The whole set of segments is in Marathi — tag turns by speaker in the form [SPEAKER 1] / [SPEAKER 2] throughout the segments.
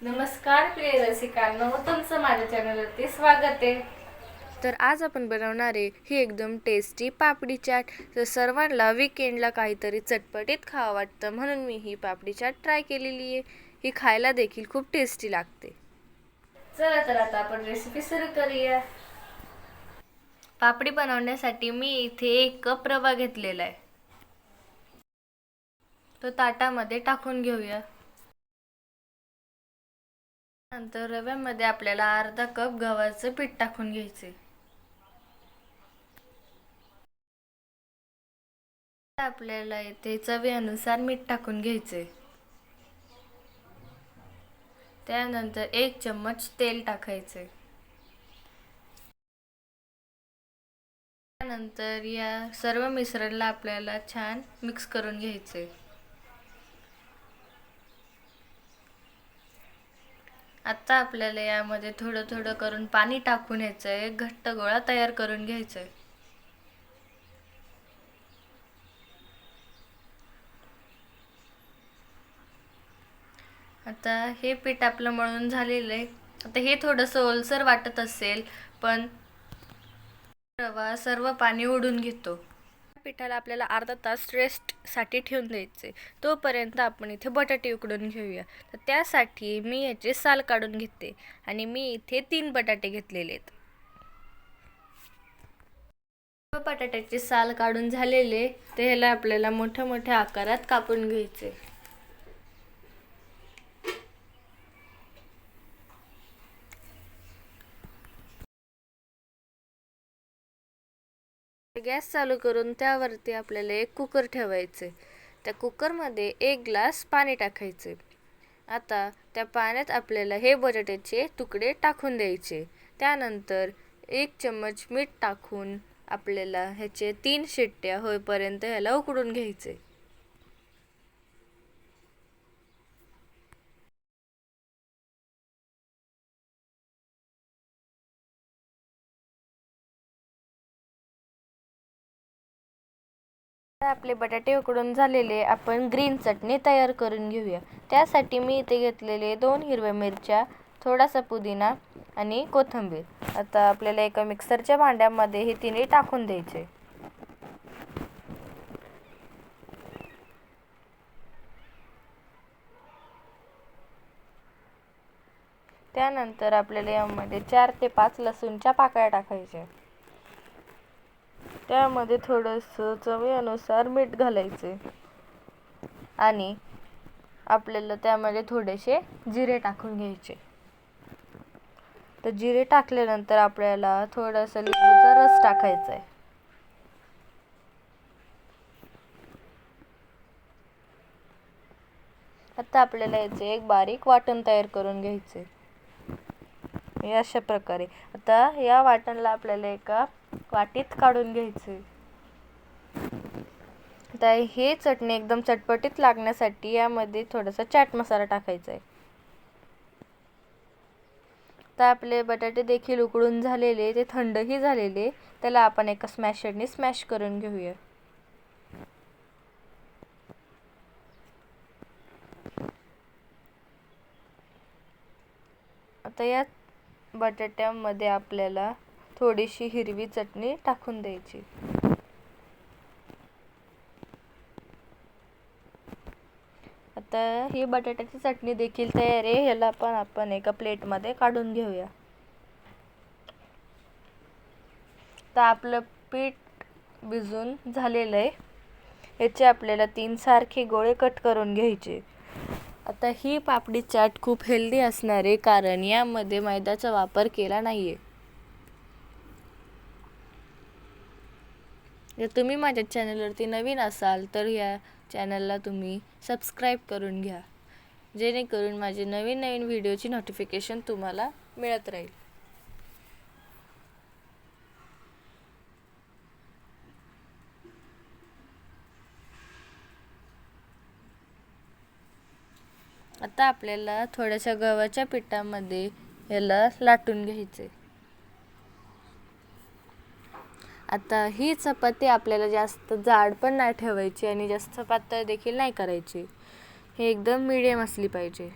[SPEAKER 1] नमस्कार प्रिय रसिकांनो, तुमचं माझ्या चॅनलवरती स्वागत आहे। तर आज आपण बनवणार आहे ही एकदम टेस्टी पापडी चाट। तर सर्वांना वीकेंडला काहीतरी चटपटीत खावं वाटतं, म्हणून मी ही पापडी चाट ट्राय केलेली आहे। ही खायला देखील खूप टेस्टी लागते। चला तर आता आपण रेसिपी सुरू करूया। पापडी बनवण्यासाठी मी इथे 1 कप रवा घेतलेला आहे, तो ताटामध्ये टाकून घेऊया। नंतर रव्यामध्ये आपल्याला अर्धा कप गव्हाचं पीठ टाकून घ्यायचे। आपल्याला इथे चवीनुसार मीठ टाकून घ्यायचे। त्यानंतर 1 चम्मच तेल टाकायचे। त्यानंतर या सर्व मिश्रणला आपल्याला छान मिक्स करून घ्यायचे। आता आपल्याला यामध्ये थोडं थोडं करून पाणी टाकून घ्यायचं आहे, घट्ट गोळा तयार करून घ्यायचा आहे। आता हे पीठ आपलं मळून झालेलं आहे। आता हे थोडंसं ओलसर वाटत असेल, पण रवा सर्व पाणी ओढून घेतो। पिठाला आपल्याला अर्धा तास रेस्टसाठी ठेवून द्यायचे। तोपर्यंत आपण इथे बटाटे उकडून घेऊया। तर त्यासाठी मी याचे साल काढून घेते आणि मी इथे 3 बटाटे घेतलेले आहेत। बटाट्याचे साल काढून झालेले ते ह्याला आपल्याला मोठ्या मोठ्या आकारात कापून घ्यायचे। गॅस चालू करून त्यावरती आपल्याला 1 कुकर ठेवायचे। त्या कुकरमध्ये 1 ग्लास पाणी टाकायचे। आता त्या पाण्यात आपल्याला हे बटाट्याचे तुकडे टाकून द्यायचे। त्यानंतर 1 चम्मच मीठ टाकून आपल्याला ह्याचे 3 शिट्ट्या होईपर्यंत ह्याला उकडून घ्यायचे। आपले बटाटे उकडून झालेले, आपण ग्रीन चटणी तयार करून घेऊया। त्यासाठी मी इथे घेतलेले 2 हिरव्या मिरच्या, थोडासा पुदिना आणि कोथिंबीर। आता आपल्याला एका मिक्सरच्या भांड्यामध्ये हे तिन्ही टाकून द्यायचे। त्यानंतर आपल्याला यामध्ये 4 ते 5 लसूणच्या पाकळ्या टाकायच्या। त्यामध्ये थोडंसं चवीनुसार मीठ घालायचे आणि आपल्याला त्यामध्ये थोडेसे जिरे टाकून घ्यायचे। तर जिरे टाकल्यानंतर आपल्याला थोडासा लिंबूचा रस टाकायचा आहे। आता आपल्याला याचे एक बारीक वाटण तयार करून घ्यायचे अशा प्रकारे। आता या वाटणला आपल्याला एका वाटीत काढून घ्यायचे। आता हे चटणी एकदम चटपटीत लागण्यासाठी यामध्ये थोडासा चाट मसाला टाकायचा आहे। आता आपले बटाटे देखील उकडून झालेले, ते थंडही झालेले, त्याला आपण एका स्मॅशरने स्मॅश करून घेऊया। आता या बटाट्यामध्ये आपल्याला थोडीशी हिरवी चटणी टाकून द्यायची। आता ही बटाट्याची चटणी देखील तयार आहे। ह्याला पण आपण एका प्लेटमध्ये काढून घेऊया। तर आपलं पीठ भिजून झालेलं आहे। याचे आपल्याला 3 सारखे गोळे कट करून घ्यायचे। आता ही पापडी चाट खूप हेल्दी असणार आहे, कारण यामध्ये मैद्याचा वापर केला नाहीये। जर तुम्ही माझ्या चॅनलवरती नवीन असाल तर या चॅनलला तुम्ही सबस्क्राईब करून घ्या, जेणेकरून माझे नवीन नवीन व्हिडिओची नोटिफिकेशन तुम्हाला मिळत राहील। आता आपल्याला थोड्याशा गव्हाच्या पिठामध्ये याला लाटून घ्यायचे। आता ही चपाती आपल्याला जास्त जाड पण नाही ठेवायची आणि जास्त पातळ देखील नाही करायची। हे एकदम मीडियम असली पाहिजे।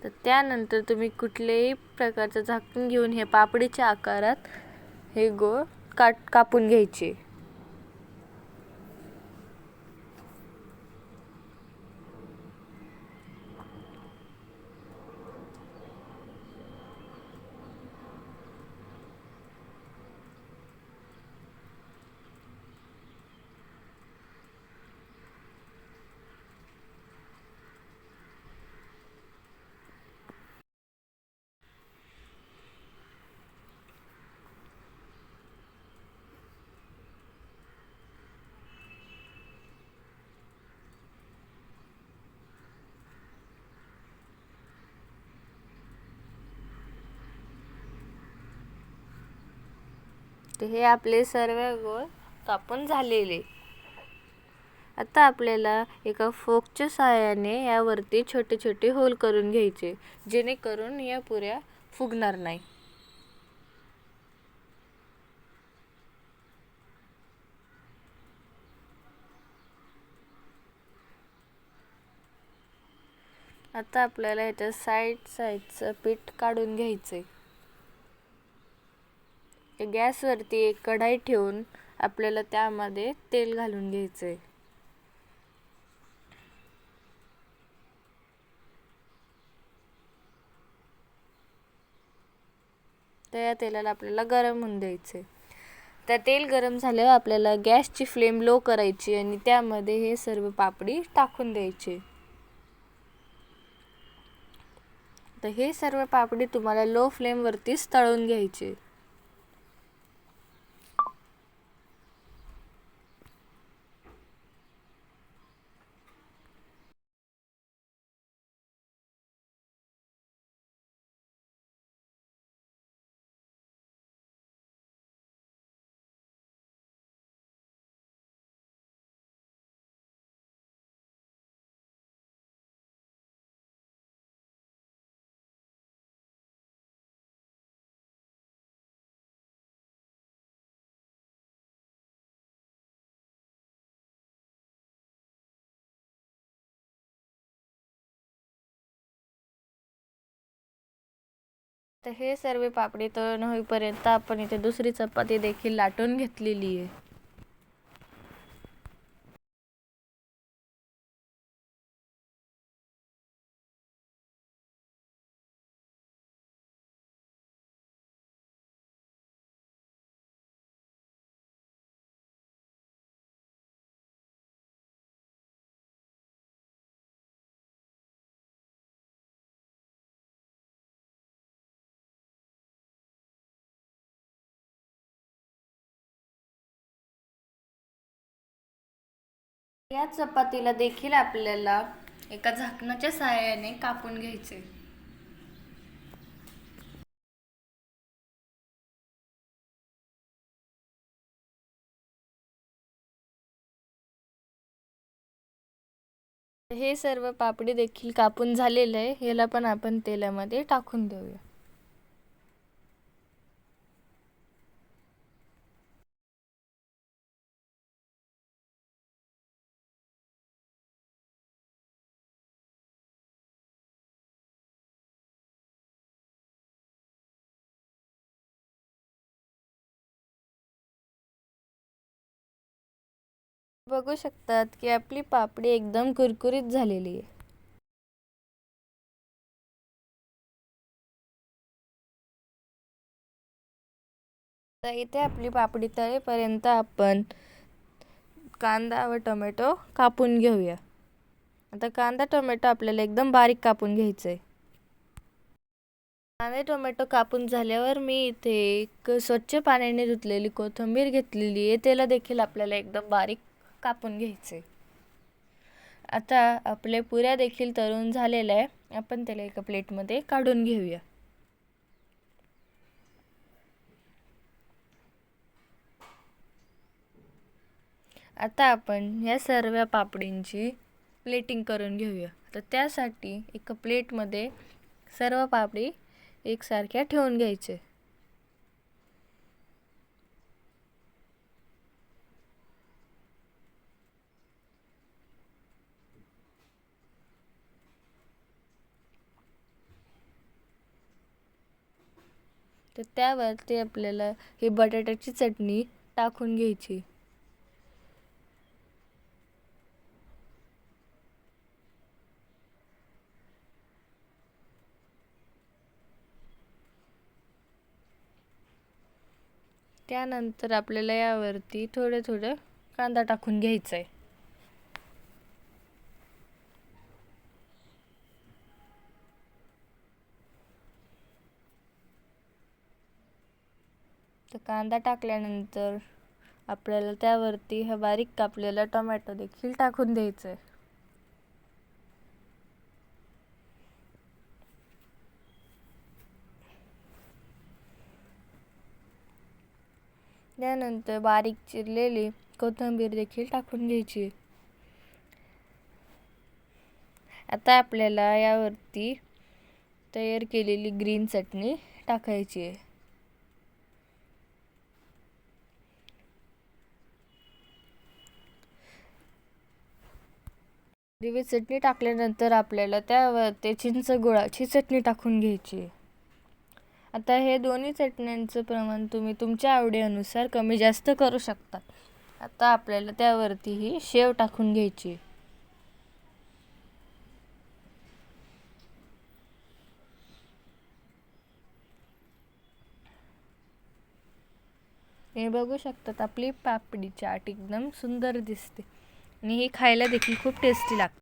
[SPEAKER 1] तर त्यानंतर तुम्ही कुठल्याही प्रकारचं झाकण घेऊन हे पापडीच्या आकारात हे गोळ कापून घ्यायचे. तर हे आपले सर्व गोळ कापून झालेले. आता आपल्याला एका फोकच्या सहाय्याने यावरती छोटे छोटे होल करून घ्यायचे, जेणेकरून या पुऱ्या फुगणार नाही. आता आपल्याला याच्या साईडचं पीठ काढून घ्यायचे. गॅसवरती एक कढाई ठेवून आपल्याला त्यामध्ये तेल घालून घ्यायचे. तर या तेलाला आपल्याला गरम होऊन द्यायचे. तर तेल गरम झाल्यावर आपल्याला गॅसची फ्लेम लो करायची आणि त्यामध्ये हे सर्व पापडी टाकून द्यायचे. तर हे सर्व पापडी तुम्हाला लो फ्लेमवरतीच तळून घ्यायचे. तर हे सर्व पापडी तळून होईपर्यंत आपण इथे दुसरी चपाती देखील लाटून घेतलेली आहे. या चपातीला देखील आपल्याला एका झाकणाच्या सहाय्याने कापून घ्यायचे. हे सर्व पापडी देखील कापून झालेलं आहे. याला पण आपण तेलामध्ये टाकून देऊया. बघू शकतात की आपली पापडी एकदम कुरकुरीत झालेली आहे. तर इथे आपली पापडी तळेपर्यंत आपण कांदा व टोमॅटो कापून घेऊया. आता कांदा टोमॅटो आपल्याला एकदम बारीक कापून घ्यायचं आहे. कांदा टोमॅटो कापून झाल्यावर मी इथे एक स्वच्छ पाण्याने धुतलेली कोथिंबीर घेतलेली आहे. त्याला देखील आपल्याला एकदम बारीक कापून घ्यायचे. आता आपले पुऱ्या देखील तळून झालेल्या आहे. आपण त्याला एका प्लेटमध्ये काढून घेऊया. आता आपण या सर्व पापडींची प्लेटिंग करून घेऊया. तर त्यासाठी एका प्लेटमध्ये सर्व पापडी एकसारख्या ठेवून घ्यायचे. तर त्यावरती आपल्याला ही बटाट्याची चटणी टाकून घ्यायची. त्यानंतर आपल्याला यावरती थोडं कांदा टाकून घ्यायचा आहे. तर कांदा टाकल्यानंतर आपल्याला त्यावरती हा बारीक कापलेला टोमॅटो देखील टाकून द्यायचा आहे. त्यानंतर बारीक चिरलेली कोथिंबीर देखील टाकून घ्यायची. आता आपल्याला यावरती तयार केलेली ग्रीन चटणी टाकायची आहे. हिरवी चटणी टाकल्यानंतर आपल्याला त्यावरती चिंच गुळाची चटणी टाकून घ्यायची. आता हे दोन्ही चटण्यांचं प्रमाण तुम्ही तुमच्या आवडीनुसार कमी जास्त करू शकता. आता आपल्याला त्यावरती ही शेव टाकून घ्यायची. हे बघू शकतात आपली पापडी चाट एकदम सुंदर दिसते आणि ही खायला देखील खूप टेस्टी लागते.